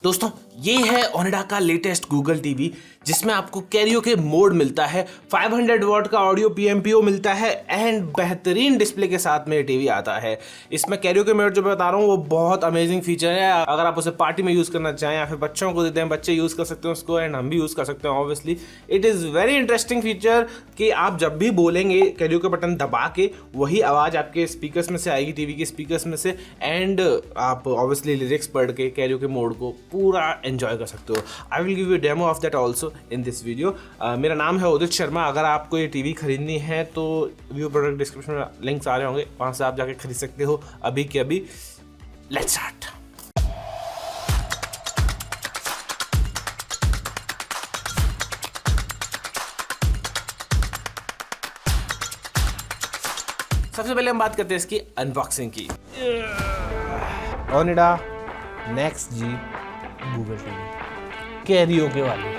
दोस्तों ये है ओनिडा का लेटेस्ट गूगल टीवी जिसमें आपको कैरियोके मोड मिलता है, 500 वॉट का ऑडियो पीएमपीओ मिलता है एंड बेहतरीन डिस्प्ले के साथ में टीवी आता है। इसमें कैरियोके मोड जो बता रहा हूँ वो बहुत अमेजिंग फीचर है। अगर आप उसे पार्टी में यूज़ करना चाहें या फिर बच्चों को देते हैं, बच्चे यूज़ कर सकते हैं उसको एंड हम भी यूज़ कर सकते हैं। Obviously it is very interesting feature कि आप जब भी बोलेंगे कैरियोके बटन दबा के वही आवाज़ आपके स्पीकर्स में से आएगी, टीवी के स्पीकर्स में से, एंड आप ऑब्वियसली लिरिक्स पढ़ के कैरियोके मोड को पूरा एंजॉय कर सकते हो। I will give you demo of that also in this video. मेरा नाम है उदित शर्मा। अगर आपको ये टीवी खरीदनी है तो व्यू प्रोडक्ट डिस्क्रिप्शन में लिंक्स आ रहे होंगे, वहाँ से आप जाके खरीद सकते हो अभी के अभी। Let's start. सबसे पहले हम बात करते हैं इसकी अनबॉक्सिंग की। ओनिडा नेक्स्ट जी गूगल टीवी कैरियोके वाली।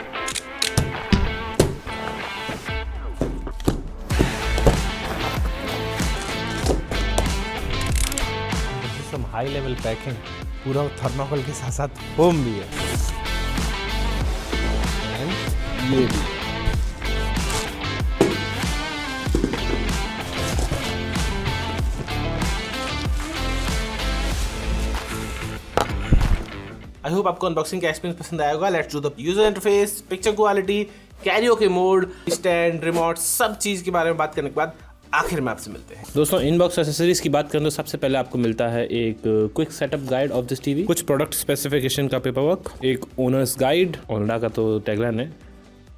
सम हाई लेवल पैकिंग, पूरा थर्माकोल के साथ साथ फोम भी है एंड ये भी। आई होप आपको अनबॉक्सिंग का एक्सपीरियंस पसंद आया होगा। Let's do the user interface, picture quality, karaoke mode, stand, remote, सब चीज़ के बारे में बात करने के बाद आखिर में आपसे मिलते हैं। दोस्तों इनबॉक्स एक्सेसरीज की बात करें तो सबसे पहले आपको मिलता है एक quick setup guide of this TV, कुछ प्रोडक्ट स्पेसिफिकेशन का पेपरवर्क, एक ओनर्स गाइड। ओनिडा का तो टैगलाइन है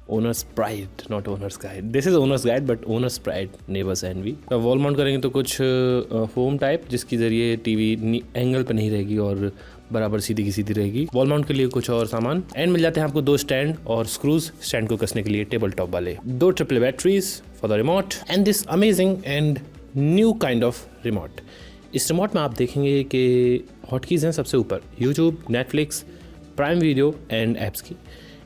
owner's pride, not owner's guide. This is owner's guide but owner's pride, neighbour's envy. Wall mount करेंगे तो कुछ फोम टाइप जिसकी जरिए टीवी एंगल पर नहीं रहेगी और बराबर सीधी की सीधी रहेगी। वॉल माउंट के लिए कुछ और सामान एंड मिल जाते हैं आपको दो स्टैंड और स्क्रूज स्टैंड को कसने के लिए टेबल टॉप वाले, दो triple batteries for the remote and this amazing and new kind of remote. इस रिमोट में आप देखेंगे कि हॉटकीज हैं सबसे ऊपर YouTube, Netflix, Prime Video and apps की,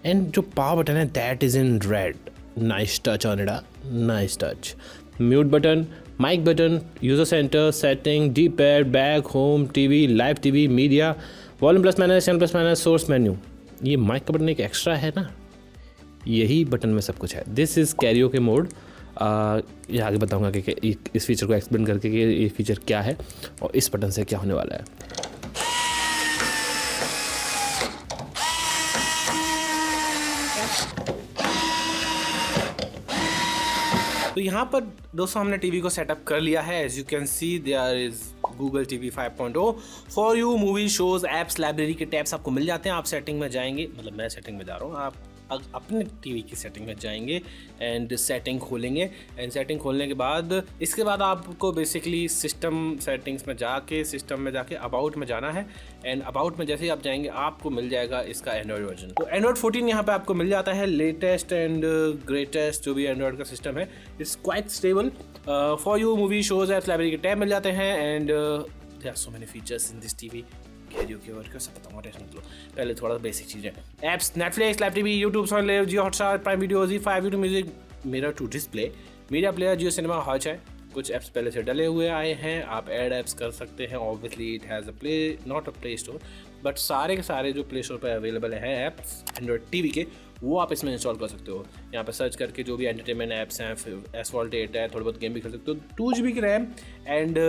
एंड जो पावर बटन है that is in red. Nice touch Onida, nice touch. Mute button, mike button, user centre, setting, D pad, back, home, TV, live TV, media, volume plus minus, channel plus minus, source menu. ये mic का button एक extra है ना, यही button में सब कुछ है। This is karaoke mode. ये आगे बताऊंगा कि इस फीचर को एक्सप्लेन करके कि ये फीचर क्या है और इस बटन से क्या होने वाला है। तो यहाँ पर दोस्तों हमने टीवी को सेटअप कर लिया है। As you can see there is Google TV 5.0 for you. Movie, shows, apps, library के टैब्स आपको मिल जाते हैं। आप सेटिंग में जाएंगे, मतलब मैं सेटिंग में जा रहा हूँ, आप अपने टीवी की सेटिंग में जाएंगे एंड सेटिंग खोलेंगे एंड सेटिंग खोलने के बाद इसके बाद आपको बेसिकली सिस्टम सेटिंग्स में जाके अबाउट में जाना है एंड अबाउट में जैसे ही आप जाएंगे आपको मिल जाएगा इसका एंड्रॉयड वर्जन। तो एंड्रॉयड 14 यहाँ पे आपको मिल जाता है, लेटेस्ट एंड ग्रेटेस्ट जो भी एंड्रॉयड का सिस्टम है। It's quite stable for you. Movie, shows, apps, library के टैब मिल जाते हैं and there are so many features in this TV. Karaoke और क्या सब बताऊंगा, टेंशन मत लो। पहले थोड़ा बेसिक चीज़ है। Apps, Netflix, live TV, YouTube, Sony LIV, Jio Hotstar, Prime Video, ZEE5, YouTube Music, mirror to display, media player, Jio Cinema, हॉच है। कुछ ऐप्स पहले से डले हुए आए हैं, आप ऐड ऐप्स कर सकते हैं। Obviously it has a play, not a play store, but सारे के सारे जो प्ले स्टोर पर अवेलेबल हैं ऐप्स एंड्रॉयड टीवी के, वो आप इसमें इंस्टॉल कर सकते हो। यहाँ पर सर्च करके जो भी एंटरटेनमेंट ऐप्स हैं, एसफॉल्ट 8 है, थोड़ी बहुत गेम भी खेल सकते हो। 2 GB की रैम एंड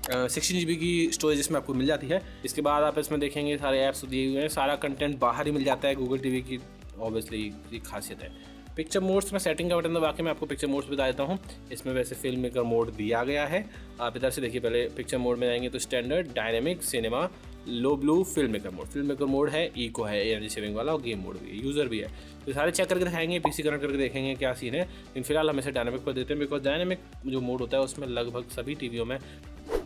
16 GB की स्टोरेज इसमें आपको मिल जाती है। इसके बाद आप इसमें देखेंगे सारे ऐप्स दिए हुए हैं, सारा कंटेंट बाहर ही मिल जाता है गूगल टीवी की, ऑब्वियसली ये खासियत है। पिक्चर मोड्स में सेटिंग का बटन दबा के मैं आपको पिक्चर मोड्स बता देता हूँ। इसमें वैसे फिल्म मेकर मोड दिया गया है। आप इधर से देखिए, पहले पिक्चर मोड में जाएंगे तो standard, dynamic, cinema, low blue, film maker mode. Film maker mode है, इको है, एनर्जी सेविंग वाला, और गेम मोड भी है, यूज़र भी है। तो सारे चेक करके दिखाएंगे, पीसी कनेक्ट करके देखेंगे क्या सीन है। लेकिन फिलहाल हम इसे डायनेमिक पर देते हैं बिकॉज डायनेमिक जो मोड होता है उसमें लगभग सभी टीवियों में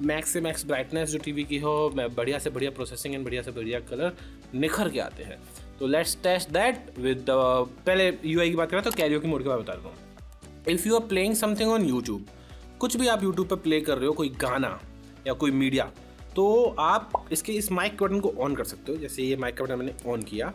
मैक्स से मैक्स ब्राइटनेस जो टीवी की हो, बढ़िया से बढ़िया प्रोसेसिंग एंड बढ़िया से बढ़िया कलर निखर के आते हैं। तो लेट्स टेस्ट दैट विद पहले यूआई की बात करें तो कैरियोके मोड के बारे में बता देता हूँ। If you are playing something on YouTube, कुछ भी आप यूट्यूब पर प्ले कर रहे हो, कोई गाना या कोई मीडिया, तो आप इसके इस माइक बटन को ऑन कर सकते हो। जैसे ये माइक का बटन मैंने ऑन किया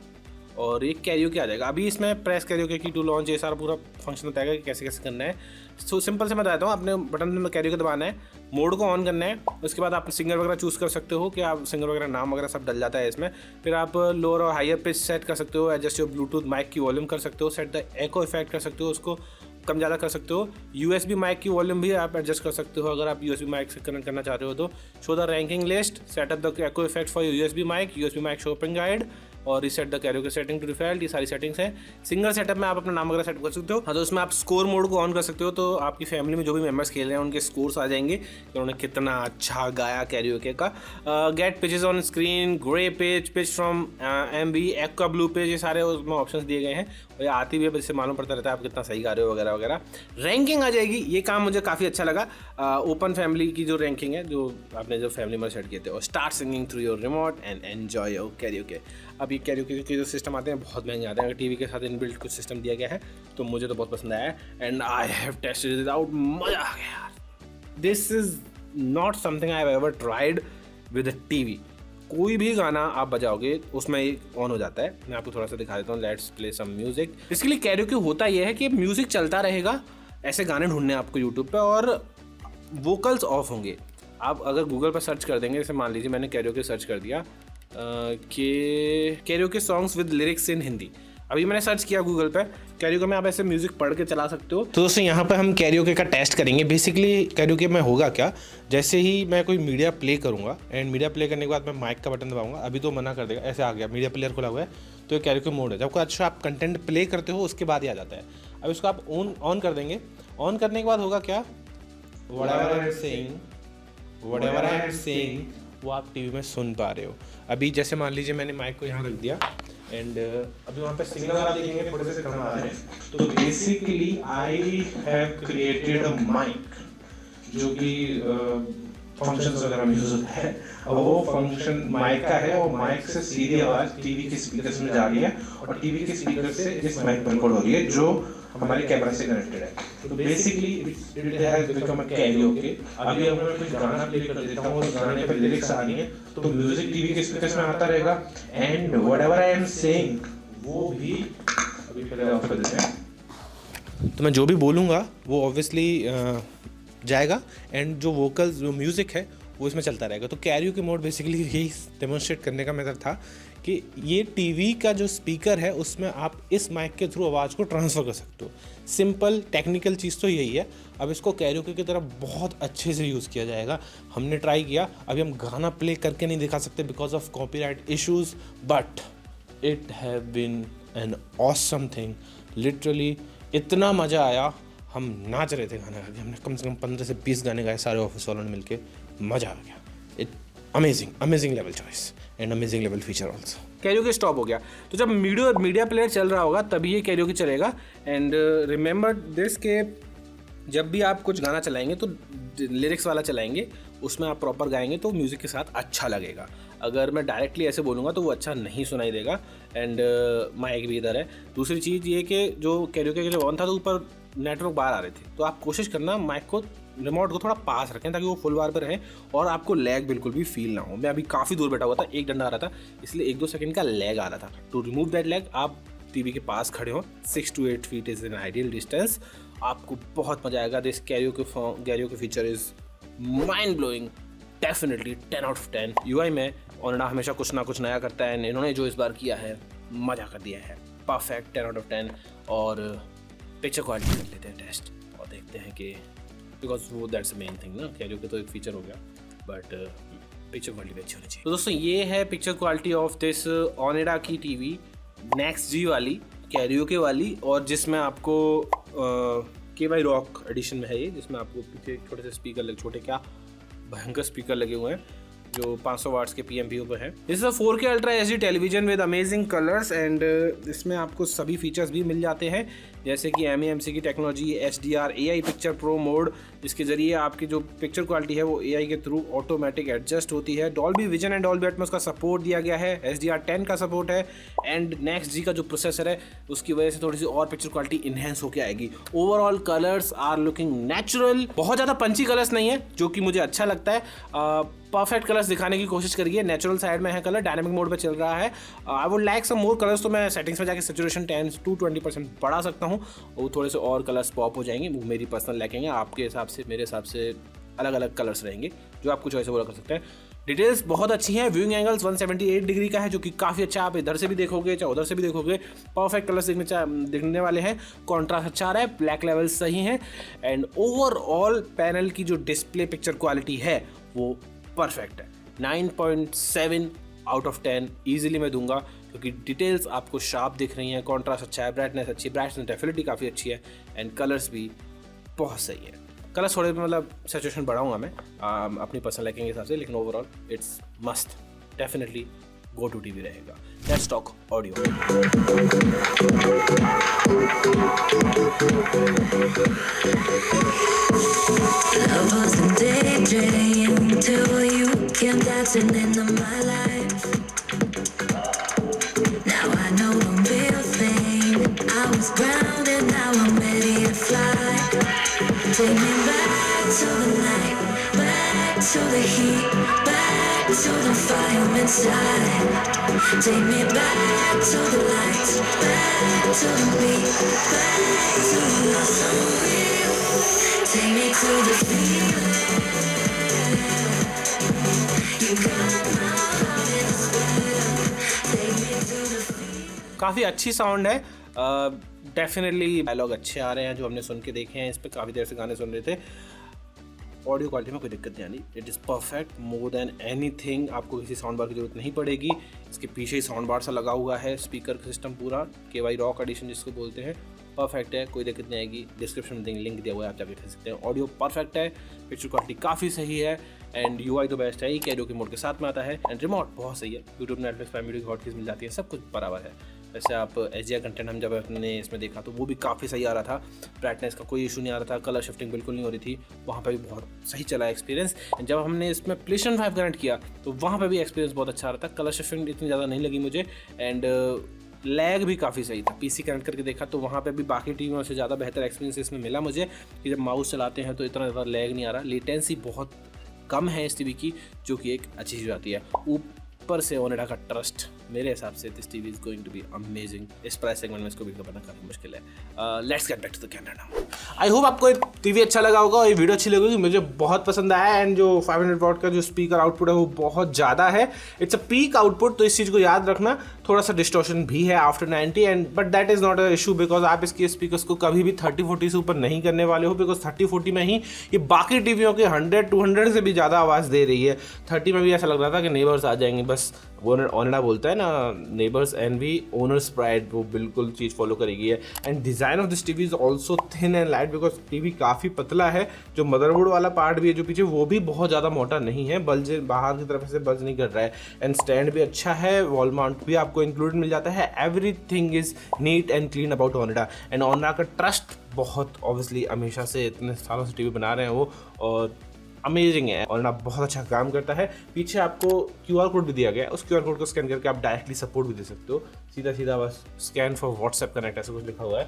और ये कैरियोके आ जाएगा। अभी इसमें प्रेस कैरियोके की टू लॉन्च, ये सारा पूरा फंक्शन बताएगा कि कैसे कैसे करना है। सो सिंपल से मैं बताता हूँ। अपने बटन में कैरियोके दबाना है, मोड को ऑन करना है। उसके बाद आप सिंगर वगैरह चूज़ कर सकते हो कि आप सिंगर वगैरह नाम वगैरह सब डल जाता है इसमें। फिर आप लोअर और हायर पिच सेट कर सकते हो, एडजस्ट योर ब्लूटूथ माइक की वॉल्यूम कर सकते हो, सेट द एको इफेक्ट कर सकते हो, उसको कम ज़्यादा कर सकते हो। USB माइक की वॉल्यूम भी आप एडजस्ट कर सकते हो अगर आप USB माइक से कनेक्ट करना चाह रहे हो तो। Show the ranking list, setup the echo effect for USB mic shopping guide और reset the karaoke setting to default. ये सारी सेटिंग्स हैं। सिंगर सेटअप में आप अपना नाम वगैरह सेट कर सकते हो। हाँ, तो उसमें आप स्कोर मोड को ऑन कर सकते हो, तो आपकी फैमिली में जो भी मेंबर्स खेल रहे हैं उनके स्कोर्स आ जाएंगे कि उन्होंने कितना अच्छा गाया कैरियोके का। Get pitches on screen, grey pitch from MB, aqua blue pitch, ये सारे उसमें ऑप्शंस दिए गए हैं और ये आती भी है, जिससे मालूम पड़ता रहता है आप कितना सही गा रहे हो वगैरह वगैरह। रैंकिंग आ जाएगी, ये काम मुझे काफ़ी अच्छा लगा। ओपन फैमिली की जो रैंकिंग है, जो आपने जो फैमिली में सेट किए थे, और start singing through your remote and enjoy your karaoke. अब ये कैरियोके के जो सिस्टम आते हैं बहुत महंगे आते हैं। अगर टीवी के साथ इनबिल्ट कुछ सिस्टम दिया गया है तो मुझे तो बहुत पसंद आया है and I have tested it out. मजा आ गया यार। This is not something I have ever tried with a TV. कोई भी गाना आप बजाओगे उसमें एक ऑन हो जाता है। मैं आपको थोड़ा सा दिखा देता हूँ। Let's play some music. इसके लिए कैरियोके होता यह है कि म्यूजिक चलता रहेगा, ऐसे गाने ढूंढने आपको यूट्यूब पे और वोकल्स ऑफ होंगे। आप अगर गूगल पर सर्च कर देंगे, जैसे मान लीजिए मैंने कैरियोके सर्च कर दिया कि कैरियोके सॉन्ग्स विद लिरिक्स इन हिंदी, अभी मैंने सर्च किया गूगल पे कैरियोके में, आप ऐसे म्यूजिक पढ़ के चला सकते हो। तो दोस्तों यहाँ पे हम कैरियोके का टेस्ट करेंगे। बेसिकली कैरियोके में होगा क्या, जैसे ही मैं कोई मीडिया प्ले करूँगा एंड मीडिया प्ले करने के बाद मैं माइक का बटन दबाऊंगा, अभी तो मना कर देगा, ऐसे आ गया मीडिया प्लेयर खुला हुआ है तो ये कैरियोके मोड है। जब कोई अच्छा आप कंटेंट प्ले करते हो उसके बाद ही आ जाता है। अब इसको आप ऑन कर देंगे। ऑन करने के बाद होगा क्या, व्हाटएवर आई एम सेइंग वो आप टीवी में सुन पा रहे हो। अभी जैसे मान लीजिए मैंने माइक को यहाँ रख दिया एंड अभी वहाँ पे सिग्नल आप देखेंगे थोड़े से कम आ रहे हैं। तो basically I have created a mike जो कि फंक्शंस वगैरह में यूज होता है। अब वो फंक्शन माइक का है और माइक से सीधी आवाज़ टीवी के स्पीकर में जा रही है और टीवी के स्पीकर से इस माइक पर रिकॉर्ड हो रही है जो हमारे कैमरा से कनेक्टेड है। तो basically it has become a karaoke. अभी अगर मैं कोई गाना प्ले कर देता हूँ और गाने पर लिरिक्स आ रही है तो म्यूजिक टीवी के स्पीकर्स में आता रहेगा and whatever I am saying वो भी अभी पहले ऑफ कर देते हैं। तो मैं जो भी बोलूँगा वो ऑब्वियसली जाएगा एंड जो वोकल्स जो म्यूज़िक है वो इसमें चलता रहेगा। तो कैरियोके मोड बेसिकली यही डेमोन्स्ट्रेट करने का मेथड था कि ये टीवी का जो स्पीकर है उसमें आप इस माइक के थ्रू आवाज़ को ट्रांसफ़र कर सकते हो। सिंपल टेक्निकल चीज़ तो यही है। अब इसको कैरियोके की तरफ बहुत अच्छे से यूज़ किया जाएगा। हमने ट्राई किया, अभी हम गाना प्ले करके नहीं दिखा सकते because of copyright issues, but it have been an awesome thing. Literally इतना मज़ा आया, हम नाच रहे थे गाना करके। हमने कम से कम 15 से 20 गाने गाए सारे ऑफिस वालों ने मिलके। मज़ा आ गया। It amazing level choice and amazing level feature also. Karaoke stop हो गया तो जब मीडिया प्लेयर चल रहा होगा तभी ये कैरियोके चलेगा। एंड रिमेंबर दिस के जब भी आप कुछ गाना चलाएंगे तो लिरिक्स वाला चलाएंगे, उसमें आप प्रॉपर गाएंगे तो म्यूज़िक के साथ अच्छा लगेगा। अगर मैं डायरेक्टली ऐसे बोलूँगा तो वो अच्छा नहीं सुनाई देगा। एंड माइक भी इधर है। दूसरी चीज़ ये कि जो कैरियोके का जो ऑन था तो ऊपर नेटवर्क बाहर आ रहे थे, तो आप कोशिश करना माइक को रिमोट को थोड़ा पास रखें ताकि वो फुल बार पर रहे और आपको लैग बिल्कुल भी फील ना हो। मैं अभी काफ़ी दूर बैठा हुआ था, एक डंडा आ रहा था, इसलिए 1-2 सेकंड का लैग आ रहा था। टू रिमूव दैट लैग आप टीवी के पास खड़े हो। 6 to 8 feet is an ideal distance. आपको बहुत मजा आएगा। This karaoke feature is mind blowing, definitely 10 out of 10। UI में ओनिडा हमेशा कुछ ना कुछ नया करता है, इन्होंने जो इस बार किया है मज़ा कर दिया है। Perfect 10 out of 10। और पिक्चर क्वालिटी कर लेते हैं टेस्ट और देखते हैं कि बिकॉज वो दैट्स द मेन थिंग ना, कैरियोके तो एक फीचर हो गया बट पिक्चर क्वालिटी भी अच्छी होनी चाहिए। तो दोस्तों ये है picture quality of this Onida की टीवी नेक्स्ट जी वाली कैरियोके वाली, और जिसमें आपको KY रॉक एडिशन में है ये, जिसमें आपको पीछे छोटे से स्पीकर लगे, छोटे क्या भयंकर स्पीकर लगे हुए हैं जो 500 वाट्स के PMPO पे है। This is 4K ultra HD television with amazing colours and इसमें आपको सभी फीचर्स भी मिल जाते हैं जैसे कि MEMC की technology, HDR AI picture pro mode, जिसके ज़रिए आपकी जो पिक्चर क्वालिटी है वो AI के थ्रू ऑटोमेटिक एडजस्ट होती है। Dolby vision and Dolby Atmos का सपोर्ट दिया गया है, HDR 10 का सपोर्ट है एंड नेक्स्ट जी का जो प्रोसेसर है उसकी वजह से थोड़ी सी और पिक्चर क्वालिटी इन्हेंस होकर आएगी। Overall colours are looking natural, बहुत ज़्यादा पंची कलर्स नहीं है जो कि मुझे अच्छा लगता है। परफेक्ट कलर्स दिखाने की कोशिश करिए, नेचुरल साइड में है कलर, डायनामिक मोड पे चल रहा है। I would like some more colours, तो मैं सेटिंग्स में जाके सैचुरेशन 10 to 20% बढ़ा सकता हूँ, वो थोड़े से और कलर्स पॉप हो जाएंगे, वो मेरी पर्सनल लाइकिंग है। आपके हिसाब से, मेरे हिसाब से अलग अलग कलर्स रहेंगे जो आपको चॉइस है वो कर सकते हैं। डिटेल्स बहुत अच्छी हैं। व्यूइंग एंगल्स 178 डिग्री का है जो कि काफ़ी अच्छा, आप इधर से भी देखोगे चाहे उधर से भी देखोगे परफेक्ट कलर्स दिखने वाले हैं। कॉन्ट्रास्ट अच्छा रहा है, ब्लैक लेवल सही हैं एंड ओवरऑल पैनल की जो डिस्प्ले पिक्चर क्वालिटी है वो परफेक्ट है। 9.7 आउट ऑफ 10 ईजिली मैं दूंगा क्योंकि डिटेल्स आपको शार्प दिख रही हैं, कॉन्ट्रास्ट अच्छा है, ब्राइटनेस अच्छी है, ब्राइटनेस डेफिनेटली काफ़ी अच्छी है एंड कलर्स भी बहुत सही है। कलर्स थोड़े मतलब सैचुरेशन बढ़ाऊंगा मैं अपनी पर्सनल लाइकिंग के हिसाब से, लेकिन overall it's must, definitely go to TV रहेगा। Let's talk audio. I wasn't daydreaming till you came dancing into my life. Now I know the real thing. I was grounded, now I'm ready to fly. Take me back to the night, back to the heat, back to the fire inside. Take me back to the lights, back to the beat, back to the love so real. Take me to the feeling. You got my heart in a spell. Take me to the feeling. काफ़ी अच्छी sound है, definitely dialogue अच्छे आ रहे हैं जो हमने सुन के देखे हैं। इस पर काफ़ी देर से गाने सुन रहे थे। ऑडियो क्वालिटी में कोई दिक्कत नहीं आनी, it is perfect more than anything. आपको किसी साउंड बार की जरूरत नहीं पड़ेगी। इसके पीछे ही साउंड बार सा लगा हुआ है, स्पीकर सिस्टम पूरा KY रॉक एडिशन जिसको बोलते हैं, परफेक्ट है, कोई दिक्कत नहीं आएगी। डिस्क्रिप्शन में लिंक दिया हुआ है, आप जाके देख सकते हैं। ऑडियो परफेक्ट है, पिक्चर क्वालिटी काफ़ी सही है एंड UI तो बेस्ट है ही, कैरियोके मोड के साथ में आता है एंड रिमोट बहुत सही है। यूट्यूब, नेटफ्लिक्स, प्राइम वीडियो की हॉटकीज मिल जाती है, सब कुछ बराबर है। वैसे आप HDR कंटेंट हम जब अपने इसमें देखा तो वो भी काफ़ी सही आ रहा था, ब्राइटनेस का कोई इशू नहीं आ रहा था, कलर शिफ्टिंग बिल्कुल नहीं हो रही थी, वहाँ पे भी बहुत सही चला एक्सपीरियंस। जब हमने इसमें PlayStation 5 कनेक्ट किया तो वहाँ पे भी एक्सपीरियंस बहुत अच्छा आ रहा था, कलर शिफ्टिंग इतनी ज़्यादा नहीं लगी मुझे एंड लैग भी काफ़ी सही था। PC कनेक्ट करके देखा तो वहाँ पे भी बाकी टीवियों से ज़्यादा बेहतर एक्सपीरियंस इसमें मिला मुझे कि जब माउस चलाते हैं तो इतना ज़्यादा लैग नहीं आ रहा, लेटेंसी बहुत कम है इस टीवी की जो कि एक अच्छी चीज़ आती है। ऊपर से ओनिडा का ट्रस्ट, मेरे हिसाब से this TV is going to be amazing. इस प्राइस सेगमेंट में इसको बिक करना काफ़ी मुश्किल है। Let's get back to the camera now. I hope आपको ये टीवी अच्छा लगा होगा और ये वीडियो अच्छी लगेगी। मुझे बहुत पसंद आया एंड जो 500 वॉट का जो स्पीकर आउटपुट है वो बहुत ज़्यादा है। इट्स अ पीक आउटपुट, तो इस चीज़ को याद रखना। थोड़ा सा डिस्टॉर्शन भी है after 90 and but that is not a issue because आप इसके स्पीकर्स को कभी भी 30-40 से ऊपर नहीं करने वाले हो बिकॉज 30-40 में ही ये बाकी टीवियों के 100-200 से भी ज़्यादा आवाज़ दे रही है। 30 में भी ऐसा लग रहा था कि नेबर्स आ जाएंगे, बस वो ओनिडा बोलता है ना, नेबर्स एनवी ओनर्स प्राइड, वो बिल्कुल चीज़ फॉलो करेगी है। And design of this TV is also thin and light because TV काफ़ी पतला है। जो मदरबोर्ड वाला पार्ट भी है जो पीछे वो भी बहुत ज़्यादा मोटा नहीं है, बल्ज बाहर की तरफ से बल्ज नहीं कर रहा है एंड स्टैंड भी अच्छा है, वॉल माउंट भी आपको इंक्लूडेड मिल जाता है। Everything is neat and clean about Onida and Onida का ट्रस्ट बहुत ऑब्वियसली हमेशा से इतने सालों से टीवी बना रहे हैं वो, और अमेजिंग है और बहुत अच्छा काम करता है। पीछे आपको QR कोड भी दिया गया है, उस QR कोड को स्कैन करके आप डायरेक्टली सपोर्ट भी दे सकते हो। सीधा सीधा बस स्कैन फॉर व्हाट्सएप कनेक्ट ऐसा कुछ लिखा हुआ है,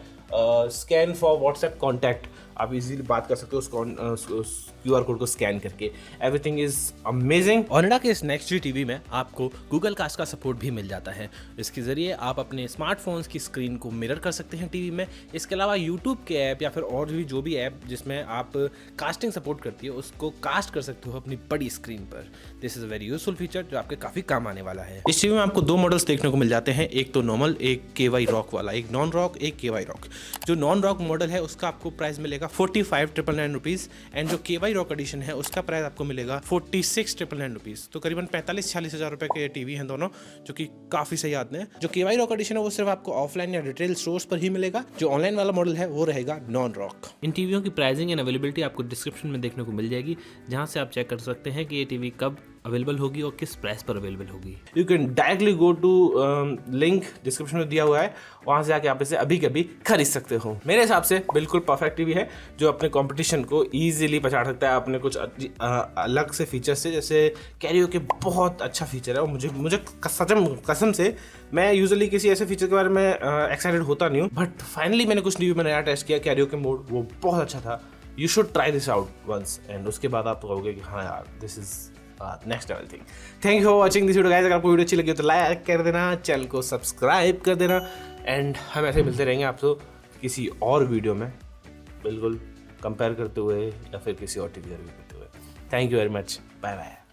स्कैन फॉर व्हाट्सएप कॉन्टैक्ट, आप इजीली बात कर सकते हो उस QR कोड को स्कैन करके। Everything is amazing. ओनिडा के इस नेक्स्ट जी टीवी में आपको गूगल कास्ट का सपोर्ट भी मिल जाता है। इसके जरिए आप अपने स्मार्टफोन्स की स्क्रीन को मिरर कर सकते हैं टीवी में। इसके अलावा यूट्यूब के ऐप या फिर और भी जो भी ऐप जिसमें आप कास्टिंग सपोर्ट करती है उसको कास्ट कर सकते हो अपनी बड़ी स्क्रीन पर। This is a very useful feature जो आपके काफी काम आने वाला है। इस टीवी में आपको 2 मॉडल्स देखने को मिल जाते हैं, एक तो नॉर्मल, एक KY रॉक वाला, एक नॉन रॉक, एक KY रॉक। जो नॉन रॉक मॉडल है उसका आपको प्राइस मिलेगा 45,999 रुपीज एंड जो KY रॉक एडिशन है उसका प्राइस आपको मिलेगा 46,999 रुपीज। तो करीबन 45-46 हज़ार रुपए के टीवी हैं दोनों, जो कि काफी सही आते हैं। जो KY रॉक एडिशन है वो सिर्फ आपको ऑफलाइन या रिटेल स्टोर्स पर ही मिलेगा। जो ऑनलाइन वाला मॉडल है वो रहेगा नॉन रॉक। इन टीवियों की प्राइसिंग एंड अवेलेबिलिटी आपको डिस्क्रिप्शन में देखने को मिल जाएगी, जहां से आप चेक कर सकते हैं कि ये टीवी कब अवेलेबल होगी और किस प्राइस पर अवेलेबल होगी। You can directly go to link description में दिया हुआ है, वहाँ से आके आप इसे अभी कभी खरीद सकते हो। मेरे हिसाब से बिल्कुल परफेक्ट टीवी है जो अपने कंपटीशन को ईजिली पछाड़ सकता है अपने कुछ अलग से फीचर्स से। जैसे कैरियोके बहुत अच्छा फीचर है और मुझे कसम से मैं यूजुअली किसी ऐसे फीचर के बारे में एक्साइटेड होता नहीं हूँ, बट फाइनली मैंने कुछ टीवी में नया टेस्ट किया, कैरियोके मोड, वो बहुत अच्छा था। You should try this out once and उसके बाद आप कहोगे कि हाँ यार this is next level thing. Thank you for watching this video guys. अगर आपको वीडियो अच्छी लगी तो लाइक कर देना, चैनल को सब्सक्राइब कर देना एंड हम ऐसे मिलते रहेंगे आपसे किसी और वीडियो में, बिल्कुल कंपेयर करते हुए या फिर किसी और टीवी रिव्यू करते हुए। Thank you very much, bye bye.